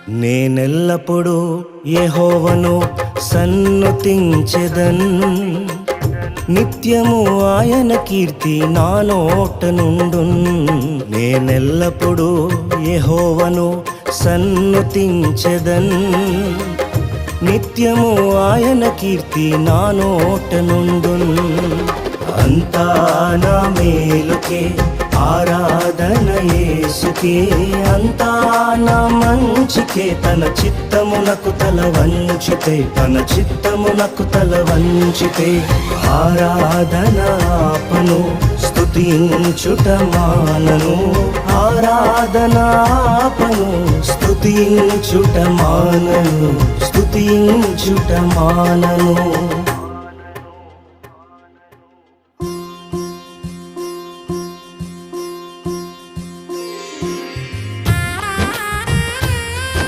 నేనెల్లప్పుడూ యెహోవాను సన్నుతించెదన్, నిత్యము ఆయన కీర్తి నా నోట నుండున్. నేనెల్లప్పుడూ యెహోవాను సన్నుతించెదన్, నిత్యము ఆయన కీర్తి నా నోట నుండున్. అంతా నా మేలుకే ఆరాధన యేసుకే, అంతా నా మంచికే. తన చిత్తమునకు తల వంచితే, తన చిత్తమునకు తల వంచితే ఆరాధన ఆపను, స్తుతించుట మానను. ఆరాధన ఆపను, స్తుతించుట మానను, స్తుతించుట మానను.